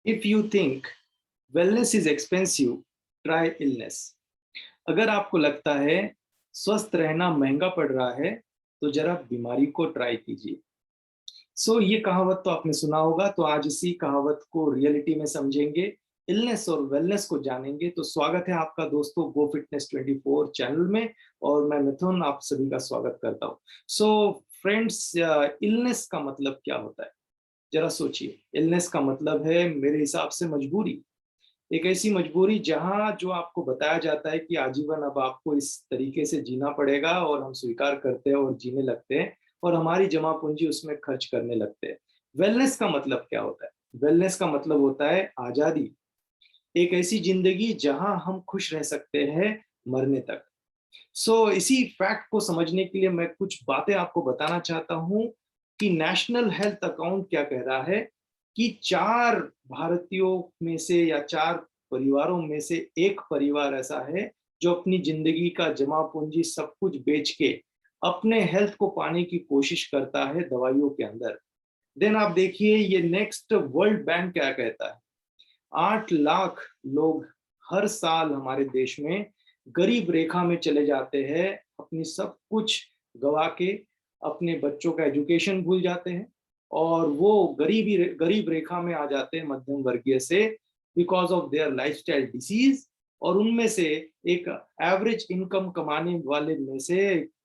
If you think wellness is expensive, try illness. अगर आपको लगता है स्वस्थ रहना महंगा पड़ रहा है, तो जरा बीमारी को ट्राई कीजिए। ये कहावत तो आपने सुना होगा, तो आज इसी कहावत को रियलिटी में समझेंगे, इलनेस और वेलनेस को जानेंगे। तो स्वागत है आपका दोस्तों गो फिटनेस 24 चैनल में, और मैं मिथुन आप सभी का स्वागत करता हूँ। फ्रेंड्स, इलनेस का मतलब क्या होता है? जरा सोचिए। इलनेस का मतलब है मेरे हिसाब से मजबूरी। एक ऐसी मजबूरी जहां जो आपको बताया जाता है कि आजीवन अब आपको इस तरीके से जीना पड़ेगा, और हम स्वीकार करते हैं और जीने लगते हैं, और हमारी जमा पूंजी उसमें खर्च करने लगते हैं। वेलनेस का मतलब क्या होता है? वेलनेस का मतलब होता है आजादी। एक ऐसी जिंदगी जहां हम खुश रह सकते हैं मरने तक। इसी फैक्ट को समझने के लिए मैं कुछ बातें आपको बताना चाहता हूं कि नेशनल हेल्थ अकाउंट क्या कह रहा है कि 4 भारतीयों में से या 4 परिवारों में से एक परिवार ऐसा है जो अपनी जिंदगी का जमा पूंजी सब कुछ बेच के अपने हेल्थ को पाने की कोशिश करता है दवाइयों के अंदर। देन आप देखिए ये नेक्स्ट वर्ल्ड बैंक क्या कहता है। 8 लाख लोग हर साल हमारे देश में गरीब रेखा में चले जाते हैं, अपनी सब कुछ गवा के अपने बच्चों का एजुकेशन भूल जाते हैं, और वो गरीब रेखा में आ जाते हैं मध्यम वर्गीय से, because of their lifestyle disease. और उनमें से एक एवरेज इनकम कमाने वाले में से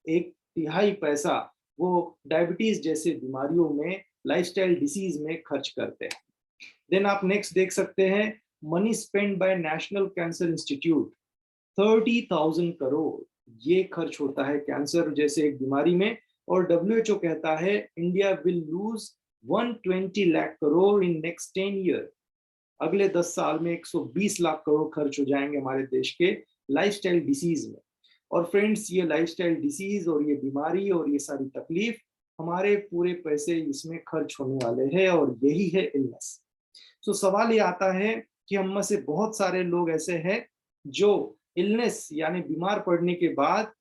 एक तिहाई पैसा वो डायबिटीज जैसे बीमारियों में, लाइफस्टाइल डिसीज में खर्च करते हैं। देन आप नेक्स्ट देख सकते हैं, money spend by national cancer institute, 30,000 crore ये खर्च होता है कैंसर जैसे एक बीमारी में। और डब्ल्यूएचओ कहता है India will lose 120 lakh crore in next 10 year. अगले 10 साल में 120 लाख करोड़ खर्च हो जाएंगे हमारे देश के लाइफस्टाइल डिसीज में। और फ्रेंड्स, ये लाइफस्टाइल डिसीज और ये बीमारी और ये सारी तकलीफ, हमारे पूरे पैसे इसमें खर्च होने वाले हैं, और यही है इलनेस। सवाल ये आता है कि हम में से बहुत सारे लोग ऐसे हैं जो इलनेस यानी बीमार पड़ने के बाद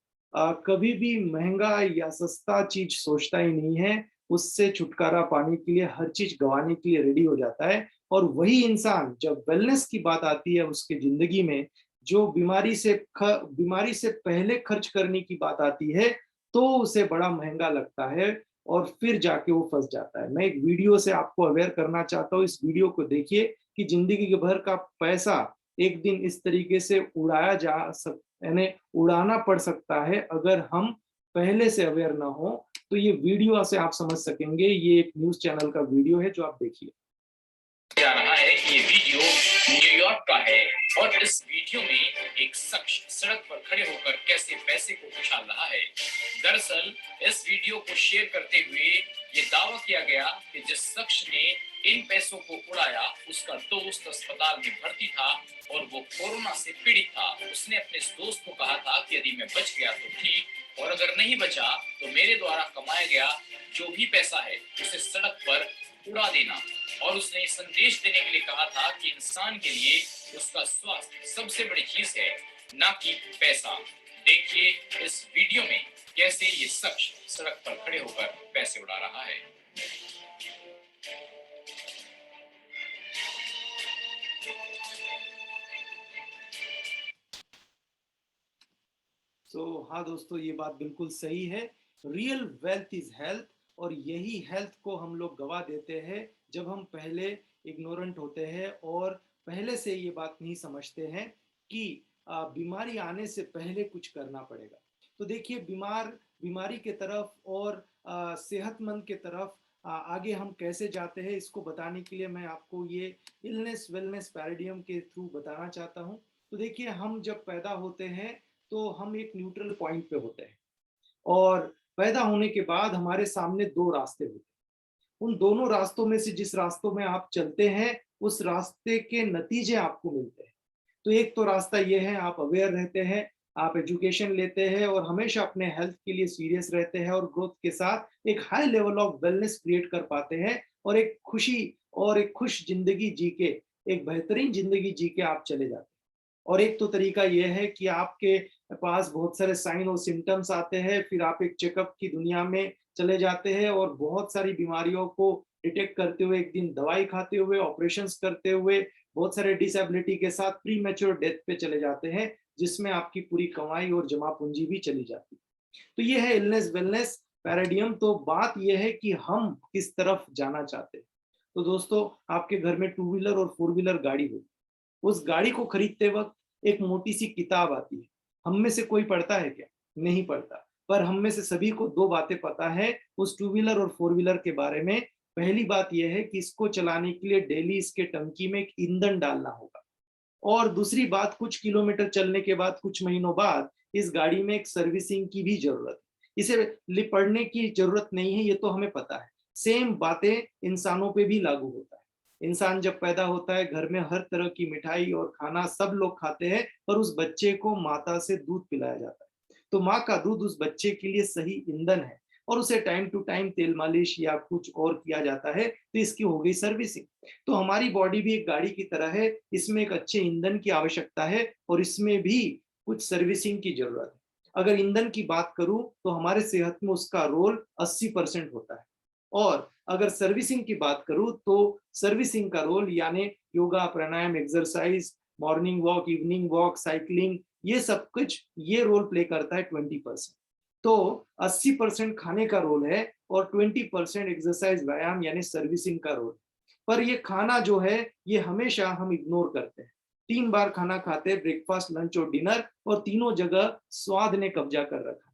कभी भी महंगा या सस्ता चीज सोचता ही नहीं है। उससे छुटकारा पाने के लिए हर चीज गंवाने के लिए रेडी हो जाता है। और वही इंसान जब वेलनेस की बात आती है उसके जिंदगी में, जो बीमारी से पहले खर्च करने की बात आती है, तो उसे बड़ा महंगा लगता है, और फिर जाके वो फंस जाता है। मैं एक वीडियो से आपको अवेयर करना चाहता हूँ, इस वीडियो को देखिए कि जिंदगी के भर का पैसा एक दिन इस तरीके से उड़ाया जा सक यानी उड़ाना पड़ सकता है अगर हम पहले से अवेयर ना हो। तो ये वीडियो से आप समझ सकेंगे। ये एक न्यूज चैनल का वीडियो है, जो आप देखिए। जा रहा है कि ये वीडियो न्यूयॉर्क का है, और इस वीडियो में एक शख्स सड़क पर खड़े होकर कैसे पैसे को उछाल रहा है। दरअसल इस वीडियो को शेयर करते हुए ये दावा किया गया कि जिस शख्स ने इन पैसों को उड़ाया उसका दोस्त अस्पताल में भर्ती था और वो कोरोना से पीड़ित था। उसने अपने दोस्त को कहा था कि यदि मैं बच गया तो ठीक, और अगर नहीं बचा तो मेरे द्वारा कमाया गया जो भी पैसा है उसे सड़क पर उड़ा देना। और उसने संदेश देने के लिए कहा था कि इंसान के लिए उसका स्वास्थ्य सबसे बड़ी चीज है, ना कि पैसा। देखिए इस वीडियो में कैसे ये शख्स सड़क पर खड़े होकर पैसे उड़ा रहा है। हाँ दोस्तों, ये बात बिल्कुल सही है। रियल वेल्थ इज हेल्थ, और यही हेल्थ को हम लोग गवा देते हैं जब हम पहले इग्नोरेंट होते हैं और पहले से ये बात नहीं समझते हैं कि बीमारी आने से पहले कुछ करना पड़ेगा। तो देखिए, बीमारी के तरफ और सेहतमंद के तरफ आगे हम कैसे जाते हैं, इसको बताने के लिए मैं आपको ये इलनेस वेलनेस पैराडियम के थ्रू बताना चाहता हूँ। तो देखिए, हम जब पैदा होते हैं तो हम एक न्यूट्रल पॉइंट पे होते हैं, और पैदा होने के बाद हमारे सामने 2 रास्ते होते हैं। उन दोनों रास्तों में से जिस रास्तों में आप चलते हैं, उस रास्ते के नतीजे आपको मिलते हैं। तो एक तो रास्ता ये है, आप अवेयर रहते हैं, आप एजुकेशन लेते हैं और हमेशा अपने हेल्थ के लिए सीरियस रहते हैं, और ग्रोथ के साथ एक high level of wellness create कर पाते हैं, और एक खुशी और एक खुश जिंदगी जी के, एक बेहतरीन जिंदगी जी के आप चले जाते हैं। और एक तो तरीका यह है कि आपके पास बहुत सारे साइन और सिम्टम्स आते हैं, फिर आप एक चेकअप की दुनिया में चले जाते हैं और बहुत सारी बीमारियों को डिटेक्ट करते हुए, एक दिन दवाई खाते हुए, ऑपरेशंस करते हुए, बहुत सारे डिसेबिलिटी के साथ प्री मैच्योर डेथ पे चले जाते हैं, जिसमें आपकी पूरी कमाई और जमा पूंजी भी चली जाती है। तो ये है इलनेस वेलनेस पैराडियम। तो बात यह है कि हम किस तरफ जाना चाहते हैं। तो दोस्तों, आपके घर में टू व्हीलर और फोर व्हीलर गाड़ी हो, उस गाड़ी को खरीदते वक्त एक मोटी सी किताब आती है। हम में से कोई पढ़ता है क्या? नहीं पढ़ता। पर हम में से सभी को दो बातें पता है उस टू व्हीलर और फोर व्हीलर के बारे में। पहली बात यह है कि इसको चलाने के लिए डेली इसके टंकी में एक ईंधन डालना होगा, और दूसरी बात, कुछ किलोमीटर चलने के बाद, कुछ महीनों बाद, इस गाड़ी में एक सर्विसिंग की भी जरूरत है। इसे पढ़ने की जरूरत नहीं है, ये तो हमें पता है। सेम बातें इंसानों पे भी लागू होता है। इंसान जब पैदा होता है, घर में हर तरह की मिठाई और खाना सब लोग खाते हैं, पर उस बच्चे को माता से दूध पिलाया जाता है। तो माँ का दूध उस बच्चे के लिए सही ईंधन है, और उसे टाइम टू टाइम तेल मालिश या कुछ और किया जाता है, तो इसकी हो गई सर्विसिंग। तो हमारी बॉडी भी एक गाड़ी की तरह है, इसमें एक अच्छे ईंधन की आवश्यकता है, और इसमें भी कुछ सर्विसिंग की जरूरत है। अगर ईंधन की बात करूं तो हमारे सेहत में उसका रोल 80% होता है। और अगर सर्विसिंग की बात करूं तो सर्विसिंग का रोल यानी योगा, प्राणायाम, exercise, morning walk, evening walk, cycling, ये सब कुछ ये रोल प्ले करता है 20%। तो 80% खाने का रोल है, और 20% एक्सरसाइज, व्यायाम यानी सर्विसिंग का रोल। पर ये खाना जो है, ये हमेशा हम इग्नोर करते हैं। 3 बार खाना खाते हैं, ब्रेकफास्ट, लंच और डिनर, और तीनों जगह स्वाद ने कब्जा कर रखा।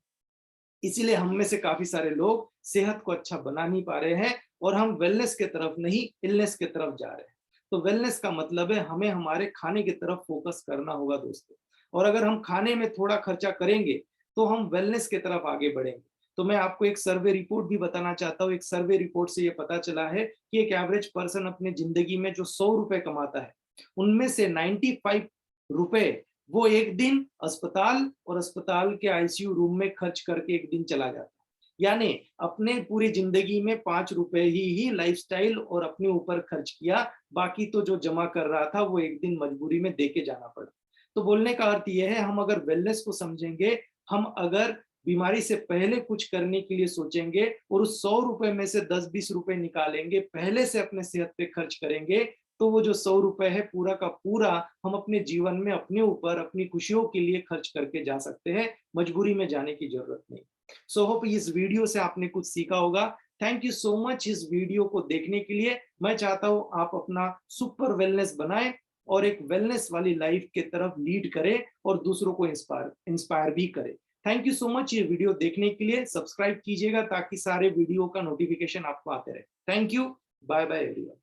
इसीलिए हम में से काफी सारे लोग सेहत को अच्छा बना नहीं पा रहे हैं, और हम वेलनेस के तरफ नहीं, इलनेस के तरफ जा रहे हैं। तो वेलनेस का मतलब है हमें हमारे खाने की तरफ फोकस करना होगा दोस्तों। और अगर हम खाने में थोड़ा खर्चा करेंगे तो हम वेलनेस की तरफ आगे बढ़ेंगे। तो मैं आपको एक सर्वे रिपोर्ट भी बताना चाहता हूँ। एक सर्वे रिपोर्ट से ये पता चला है कि एक एवरेज पर्सन अपने जिंदगी में जो 100 रुपए कमाता है, उनमें से 95 रुपए वो एक दिन अस्पताल और अस्पताल के आईसीयू रूम में खर्च करके एक दिन चला जाता है। यानी अपने पूरी जिंदगी में 5 रुपए ही लाइफस्टाइल और अपने ऊपर खर्च किया, बाकी तो जो जमा कर रहा था वो एक दिन मजबूरी में दे के जाना पड़ा। तो बोलने का अर्थ यह है, हम अगर वेलनेस को समझेंगे, हम अगर बीमारी से पहले कुछ करने के लिए सोचेंगे, और उस 100 रुपए में से 10-20 रुपए निकालेंगे, पहले से अपने सेहत पे खर्च करेंगे, तो वो जो 100 रुपए है पूरा का पूरा हम अपने जीवन में अपने ऊपर अपनी खुशियों के लिए खर्च करके जा सकते हैं। मजबूरी में जाने की जरूरत नहीं। सो होप इस वीडियो से आपने कुछ सीखा होगा। थैंक यू सो मच इस वीडियो को देखने के लिए। मैं चाहता हूं आप अपना सुपर वेलनेस बनाएं, और एक वेलनेस वाली लाइफ के तरफ लीड करें, और दूसरों को इंस्पायर भी करें। थैंक यू सो मच ये वीडियो देखने के लिए। सब्सक्राइब कीजिएगा ताकि सारे वीडियो का नोटिफिकेशन आपको आते रहे। Thank you. Bye bye everyone.